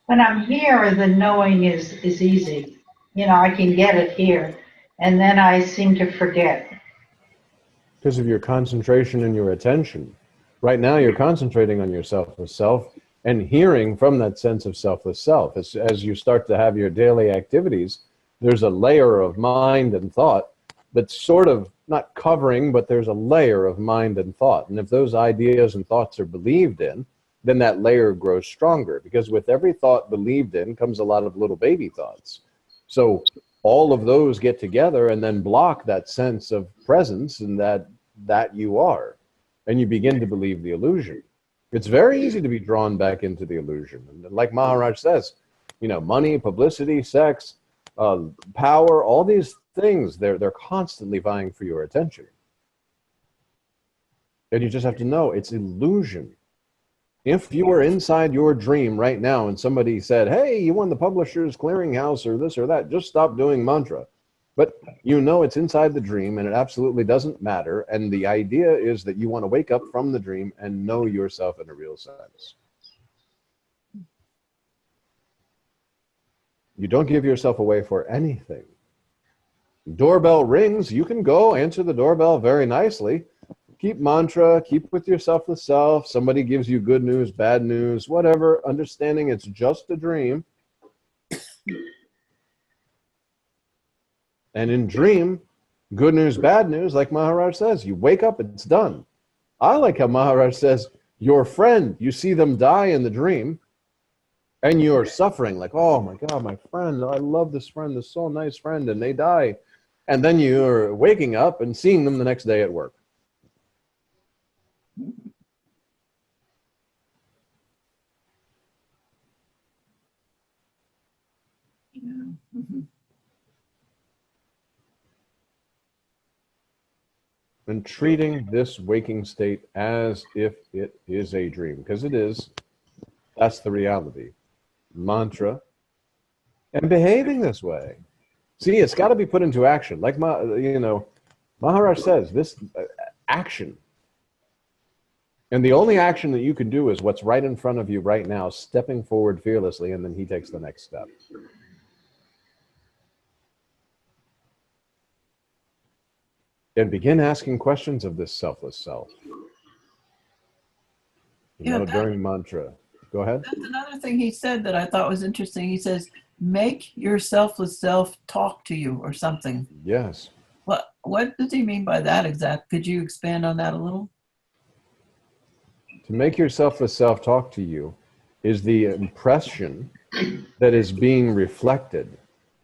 When I'm here, the knowing is easy. You know, I can get it here. And then I seem to forget. Because of your concentration and your attention. Right now, you're concentrating on your selfless self and hearing from that sense of selfless self. As you start to have your daily activities, there's a layer of mind and thought that's sort of not covering, but there's a layer of mind and thought. And if those ideas and thoughts are believed in, then that layer grows stronger, because with every thought believed in comes a lot of little baby thoughts. So all of those get together and then block that sense of presence and that you are, and you begin to believe the illusion. It's very easy to be drawn back into the illusion. And like Maharaj says, you know, money, publicity, sex, power, all these things, they're constantly vying for your attention. And you just have to know it's illusion. If you were inside your dream right now and somebody said, hey, you won the Publishers Clearinghouse or this or that, just stop doing mantra. But you know it's inside the dream and it absolutely doesn't matter. And the idea is that you want to wake up from the dream and know yourself in a real sense. You don't give yourself away for anything. Doorbell rings, you can go answer the doorbell very nicely. Keep mantra, keep with your selfless self. Somebody gives you good news, bad news, whatever, understanding it's just a dream. And in dream, good news, bad news, like Maharaj says, you wake up, it's done. I like how Maharaj says, your friend, you see them die in the dream, and you're suffering, like, oh my God, my friend, I love this friend, this so nice friend, and they die. And then you're waking up and seeing them the next day at work. And treating this waking state as if it is a dream, because it is. That's the reality. Mantra. And behaving this way. See, it's got to be put into action. Like, Maharaj says, this action. And the only action that you can do is what's right in front of you right now, stepping forward fearlessly, and then he takes the next step. And begin asking questions of this selfless self. During mantra. Go ahead. That's another thing he said that I thought was interesting. He says, make your selfless self talk to you or something. Yes. What does he mean by that exactly? Could you expand on that a little? To make your selfless self talk to you is the impression that is being reflected.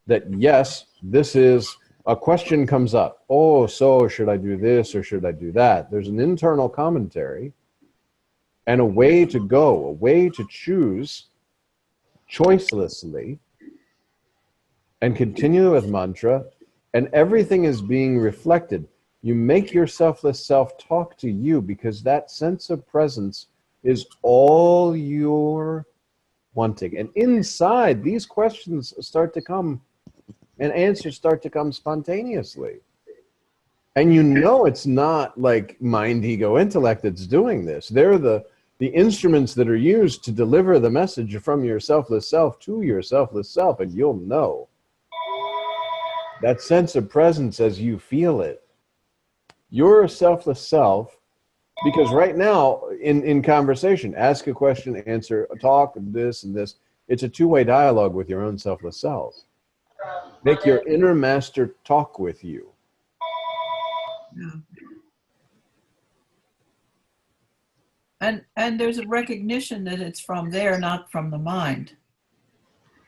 That yes, this is, a question comes up. Oh, so should I do this or should I do that? There's an internal commentary and a way to go, a way to choose choicelessly and continue with mantra, and everything is being reflected. You make your selfless self talk to you because that sense of presence is all you're wanting. And inside, these questions start to come and answers start to come spontaneously. And you know it's not like mind, ego, intellect that's doing this. They're the instruments that are used to deliver the message from your selfless self to your selfless self, and you'll know. That sense of presence as you feel it. You're a selfless self, because right now, in conversation, ask a question, answer, talk, this and this. It's a two-way dialogue with your own selfless self. Make your inner master talk with you. And there's a recognition that it's from there, not from the mind.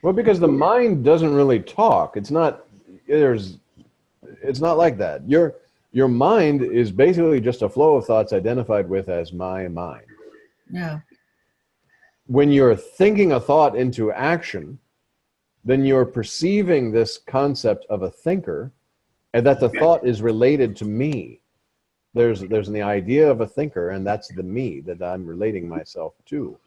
Well, because the mind doesn't really talk. It's not like that. Your mind is basically just a flow of thoughts identified with as my mind. Yeah. When you're thinking a thought into action, then you're perceiving this concept of a thinker, and that the thought is related to me. There's the idea of a thinker, and that's the me that I'm relating myself to.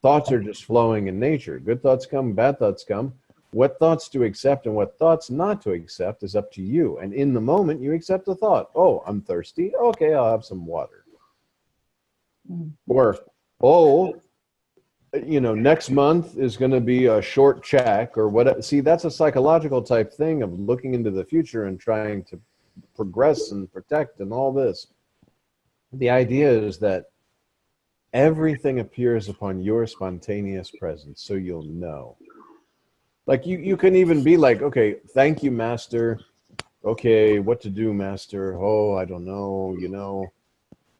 Thoughts are just flowing in nature. Good thoughts come, bad thoughts come. What thoughts to accept and what thoughts not to accept is up to you. And in the moment, you accept the thought. Oh, I'm thirsty. Okay, I'll have some water. Or, oh, next month is going to be a short check or what. See, that's a psychological type thing of looking into the future and trying to progress and protect and all this. The idea is that everything appears upon your spontaneous presence, so you'll know. Like you can even be like, okay, thank you, master. Okay, what to do, master? Oh, I don't know.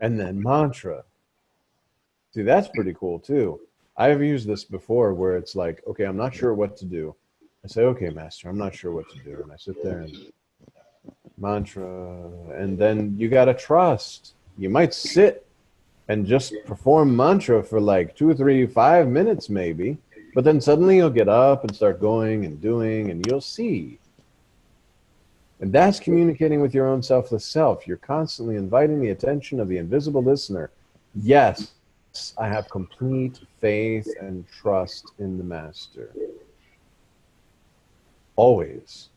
And then mantra. See, that's pretty cool too. I've used this before where it's like, okay, I'm not sure what to do. I say, okay, master, I'm not sure what to do. And I sit there and mantra. And then you got to trust. You might sit and just perform mantra for like 2 or 3, 5 minutes maybe. But then suddenly you'll get up and start going and doing, and you'll see. And that's communicating with your own selfless self. You're constantly inviting the attention of the invisible listener. Yes, I have complete faith and trust in the master. Always.